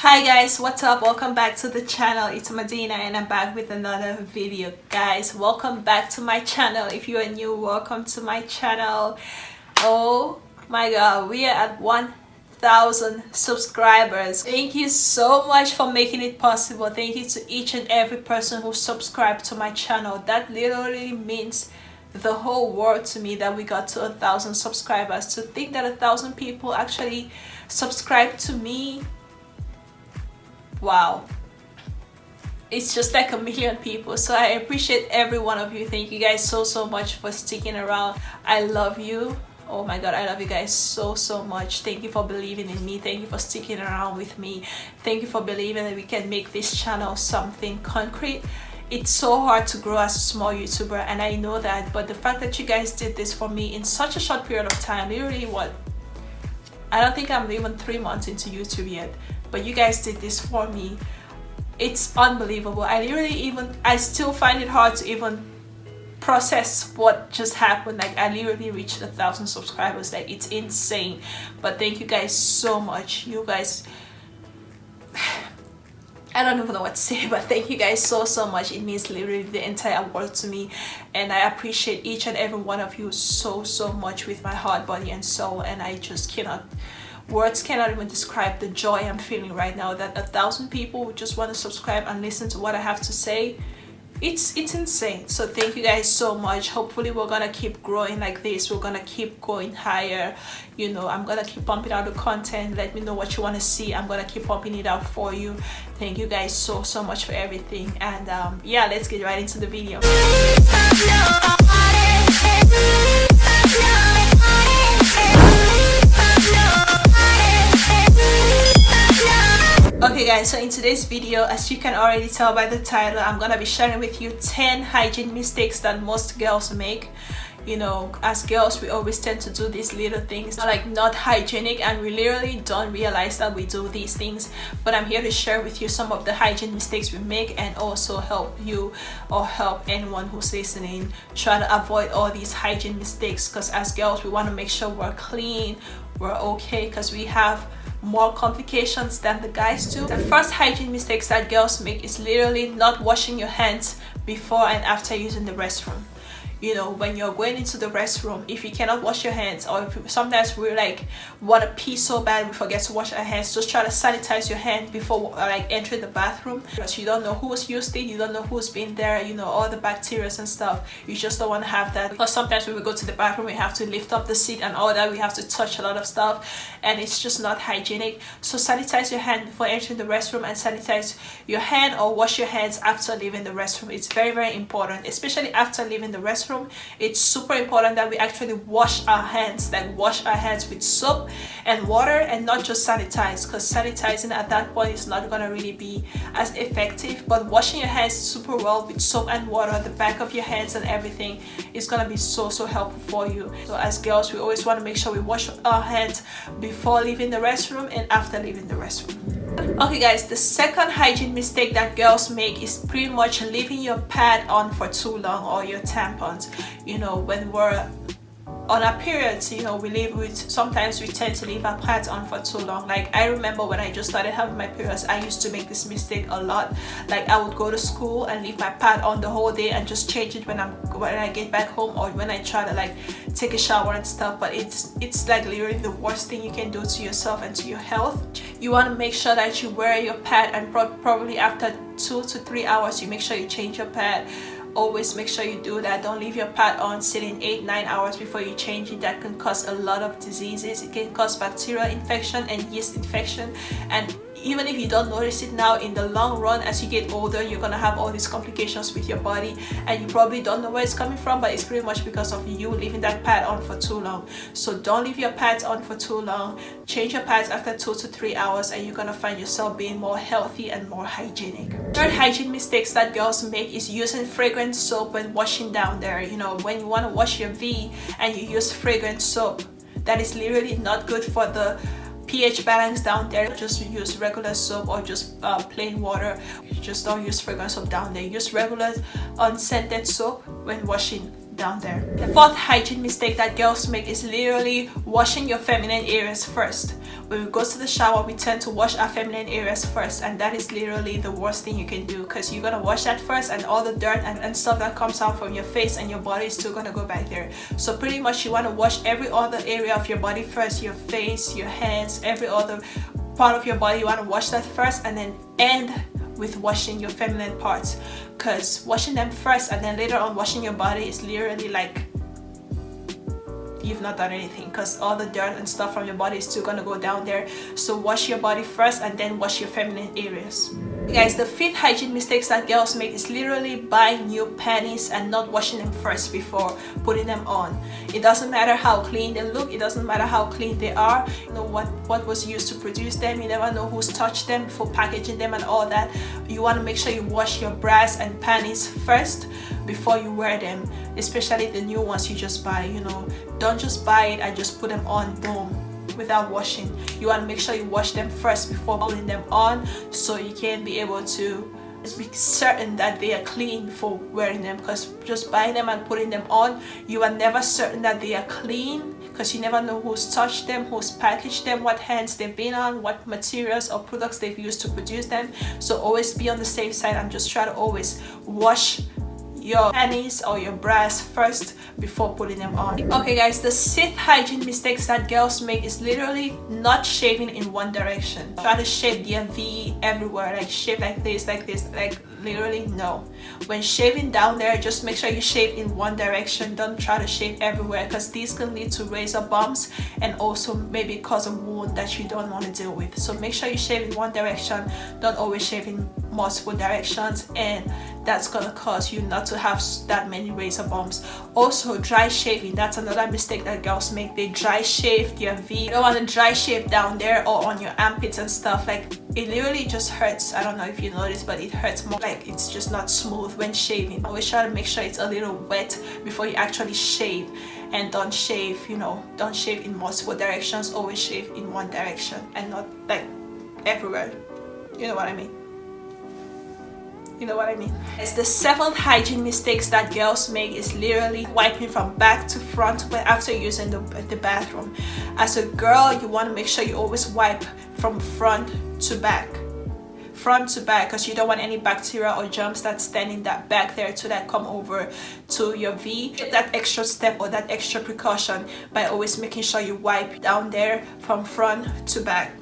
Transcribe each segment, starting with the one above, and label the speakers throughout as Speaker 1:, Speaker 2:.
Speaker 1: Hi guys, what's up? Welcome back to the channel. It's Madina and I'm back with another video. Guys, welcome back to my channel. If you are new, welcome to my channel. Oh my god, we are at 1,000 subscribers. Thank you so much for making it possible. Thank you to each and every person who subscribed to my channel. That literally means the whole world to me that we got to 1,000 subscribers. To think that 1,000 people actually subscribe to me, wow, it's just like a million people. So I appreciate every one of you. Thank you guys so much for sticking around. I love you. Oh my god, I love you guys so much. Thank you for believing in me. Thank you for sticking around with me. Thank you for believing that we can make this channel something concrete. It's so hard to grow as a small YouTuber, and I know that, but the fact that you guys did this for me in such a short period of time, literally what, I don't think I'm even 3 months into YouTube yet, but you guys did this for me. It's unbelievable. I still find it hard to even process what just happened. Like, I literally reached 1,000 subscribers. Like, it's insane. But thank you guys so much. You guys, I don't even know what to say, but thank you guys so much. It means literally the entire world to me, and I appreciate each and every one of you so much with my heart, body and soul. And I just cannot, words cannot even describe the joy I'm feeling right now that 1,000 people would just want to subscribe and listen to what I have to say. It's insane. So thank you guys so much. Hopefully we're gonna keep growing like this. We're gonna keep going higher. You know, I'm gonna keep pumping out the content. Let me know what you want to see. I'm gonna keep pumping it out for you. Thank you guys so much for everything. And yeah, let's get right into the video. Okay guys, so in today's video, as you can already tell by the title, I'm gonna be sharing with you 10 hygiene mistakes that most girls make. You know, as girls, we always tend to do these little things like not hygienic, and we literally don't realize that we do these things. But I'm here to share with you some of the hygiene mistakes we make, and also help you or help anyone who's listening try to avoid all these hygiene mistakes, because as girls, we want to make sure we're clean, we're okay, because we have more complications than the guys do. The first hygiene mistakes that girls make is literally not washing your hands before and after using the restroom. You know, when you're going into the restroom, if you cannot wash your hands, or if sometimes we like want to pee so bad we forget to wash our hands, just try to sanitize your hand before like entering the bathroom, because you don't know who's used it, you don't know who's been there, you know, all the bacteria and stuff. You just don't want to have that, because sometimes when we go to the bathroom we have to lift up the seat and all that, we have to touch a lot of stuff, and it's just not hygienic. So sanitize your hand before entering the restroom, and sanitize your hand or wash your hands after leaving the restroom. It's very important, especially after leaving the restroom. It's super important that we actually wash our hands, like wash our hands with soap and water, and not just sanitize, because sanitizing at that point is not gonna really be as effective. But washing your hands super well with soap and water, the back of your hands and everything, is gonna be so helpful for you. So as girls, we always want to make sure we wash our hands before leaving the restroom and after leaving the restroom. Okay guys, the second hygiene mistake that girls make is pretty much leaving your pad on for too long, or your tampons. You know, when we're on our periods, you know, sometimes we tend to leave our pads on for too long. Like, I remember when I just started having my periods, I used to make this mistake a lot. Like, I would go to school and leave my pad on the whole day and just change it when I get back home, or when I try to like take a shower and stuff. But it's like literally the worst thing you can do to yourself and to your health. You want to make sure that you wear your pad, and probably after 2 to 3 hours you make sure you change your pad. Always make sure you do that. Don't leave your pad on sitting 8-9 hours before you change it. That can cause a lot of diseases. It can cause bacterial infection and yeast infection, and even if you don't notice it now, in the long run, as you get older, you're gonna have all these complications with your body, and you probably don't know where it's coming from, but it's pretty much because of you leaving that pad on for too long. So don't leave your pads on for too long. Change your pads after 2 to 3 hours, and you're gonna find yourself being more healthy and more hygienic. Third hygiene mistakes that girls make is using fragrant soap when washing down there. You know, when you want to wash your V and you use fragrant soap, that is literally not good for the pH balance down there. Just use regular soap, or just plain water. Just don't use fragrance soap down there. Use regular unscented soap when washing down there. The fourth hygiene mistake that girls make is literally washing your feminine areas first. When we go to the shower, we tend to wash our feminine areas first, and that is literally the worst thing you can do, because you're gonna wash that first, and all the dirt and stuff that comes out from your face and your body is still gonna go back there. So pretty much you want to wash every other area of your body first, your face, your hands, every other part of your body. You want to wash that first, and then end with washing your feminine parts, because washing them first and then later on washing your body is literally like you've not done anything, because all the dirt and stuff from your body is still gonna go down there. So wash your body first and then wash your feminine areas. Guys, the fifth hygiene mistakes that girls make is literally buying new panties and not washing them first before putting them on. It doesn't matter how clean they look, it doesn't matter how clean they are, you know what was used to produce them, you never know who's touched them before packaging them and all that. You want to make sure you wash your bras and panties first before you wear them, especially the new ones you just buy. You know, don't just buy it and just put them on boom without washing. You want to make sure you wash them first before putting them on, so you can be able to be certain that they are clean before wearing them, because just buying them and putting them on, you are never certain that they are clean, because you never know who's touched them, who's packaged them, what hands they've been on, what materials or products they've used to produce them. So always be on the safe side and just try to always wash your panties or your bras first before putting them on. Okay guys, the sixth hygiene mistakes that girls make is literally not shaving in one direction. Try to shave their V everywhere, like shave like this, like literally no. When shaving down there, just make sure you shave in one direction. Don't try to shave everywhere, because these can lead to razor bumps and also maybe cause a wound that you don't want to deal with. So make sure you shave in one direction. Don't always shave in multiple directions, and that's gonna cause you not to have that many razor bumps. Also, dry shaving, that's another mistake that girls make. They dry shave their V. You don't want to dry shave down there or on your armpits and stuff. Like, it literally just hurts. I don't know if you noticed, but it hurts more. Like, it's just not smooth when shaving. Always try to make sure it's a little wet before you actually shave, and don't shave, you know, don't shave in multiple directions. Always shave in one direction and not like everywhere. You know what I mean? You know what I mean? It's the seventh hygiene mistakes that girls make is literally wiping from back to front after using the bathroom. As a girl, you want to make sure you always wipe from front to back, because you don't want any bacteria or germs that's standing that back there to that come over to your V. Take that extra step or that extra precaution by always making sure you wipe down there from front to back.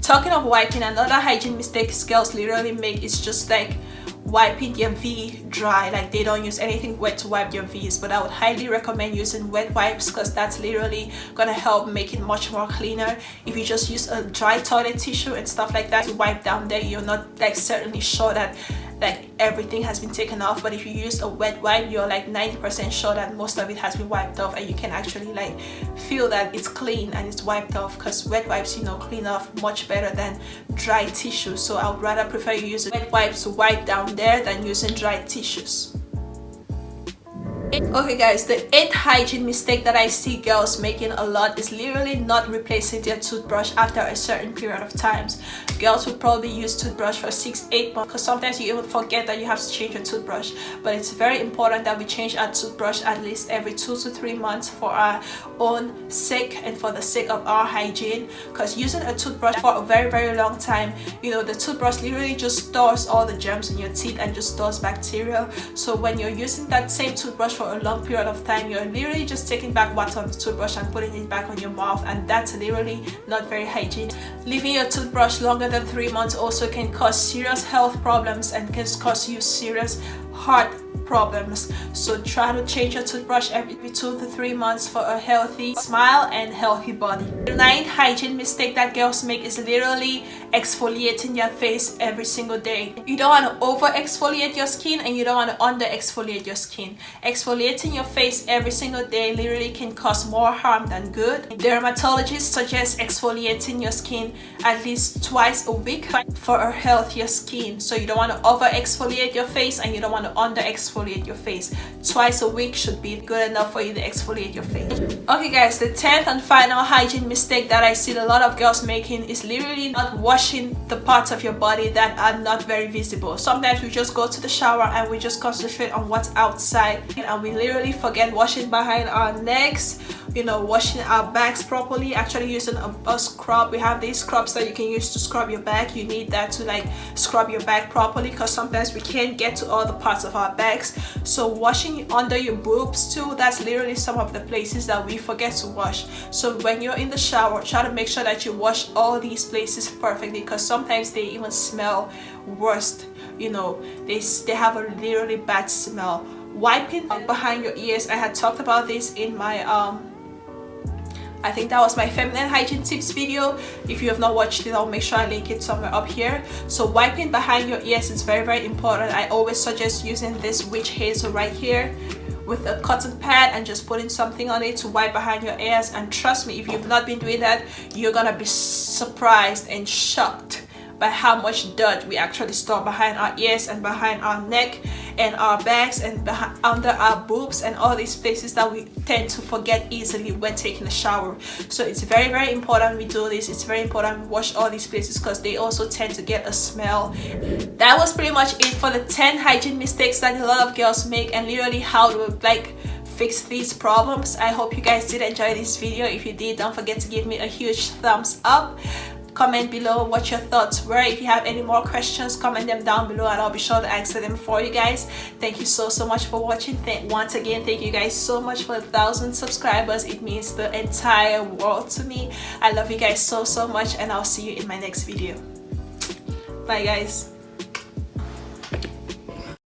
Speaker 1: Talking of wiping, another hygiene mistake girls literally make is just like wiping your V dry. Like, they don't use anything wet to wipe their V's, but I would highly recommend using wet wipes, because that's literally gonna help make it much more cleaner. If you just use a dry toilet tissue and stuff like that to wipe down there, you're not like certainly sure that like everything has been taken off. But if you use a wet wipe, you're like 90% sure that most of it has been wiped off, and you can actually like feel that it's clean and it's wiped off, because wet wipes, you know, clean off much better than dry tissue. So I would rather prefer you use wet wipes to wipe down there than using dry tissues. Okay guys, the eighth hygiene mistake that I see girls making a lot is literally not replacing their toothbrush after a certain period of times. Girls will probably use toothbrush for 6-8 months, because sometimes you even forget that you have to change your toothbrush. But it's very important that we change our toothbrush at least every 2 to 3 months for our own sake and for the sake of our hygiene, because using a toothbrush for a very long time, you know, the toothbrush literally just stores all the germs in your teeth and just stores bacteria. So when you're using that same toothbrush for a long period of time, you're literally just taking back what's on the toothbrush and putting it back on your mouth, and that's literally not very hygienic. Leaving your toothbrush longer than 3 months also can cause serious health problems and can cause you serious heart problems. So try to change your toothbrush every 2 to 3 months for a healthy smile and healthy body. The ninth hygiene mistake that girls make is literally exfoliating your face every single day. You don't want to over exfoliate your skin, and you don't want to under exfoliate your skin. Exfoliating your face every single day literally can cause more harm than good. Dermatologists suggest exfoliating your skin at least twice a week for a healthier skin. So you don't want to over exfoliate your face, and you don't want to under exfoliate exfoliate your face. Twice a week should be good enough for you to exfoliate your face. Okay guys, the 10th and final hygiene mistake that I see a lot of girls making is literally not washing the parts of your body that are not very visible. Sometimes we just go to the shower and we just concentrate on what's outside, and we literally forget washing behind our necks, you know, washing our backs properly, actually using a scrub. We have these scrubs that you can use to scrub your back. You need that to like scrub your back properly, because sometimes we can't get to all the parts of our backs. So washing under your boobs too, that's literally some of the places that we forget to wash. So when you're in the shower, try to make sure that you wash all these places perfectly, because sometimes they even smell worse, you know, they have a literally bad smell. Wiping behind your ears, I had talked about this in my I think that was my feminine hygiene tips video. If you have not watched it, I'll make sure I link it somewhere up here. So wiping behind your ears is very, very important. I always suggest using this witch hazel right here with a cotton pad and just putting something on it to wipe behind your ears. And trust me, if you've not been doing that, you're gonna be surprised and shocked by how much dirt we actually store behind our ears and behind our neck and our backs and under our boobs and all these places that we tend to forget easily when taking a shower. So it's very, very important we do this. It's very important we wash all these places, because they also tend to get a smell. That was pretty much it for the 10 hygiene mistakes that a lot of girls make, and literally how to like fix these problems. I hope you guys did enjoy this video. If you did, don't forget to give me a huge thumbs up. Comment below what your thoughts were. If you have any more questions, comment them down below and I'll be sure to answer them for you guys. Thank you so much for watching. Once again, thank you guys so much for 1,000 subscribers. It means the entire world to me. I love you guys so much, and I'll see you in my next video. Bye guys.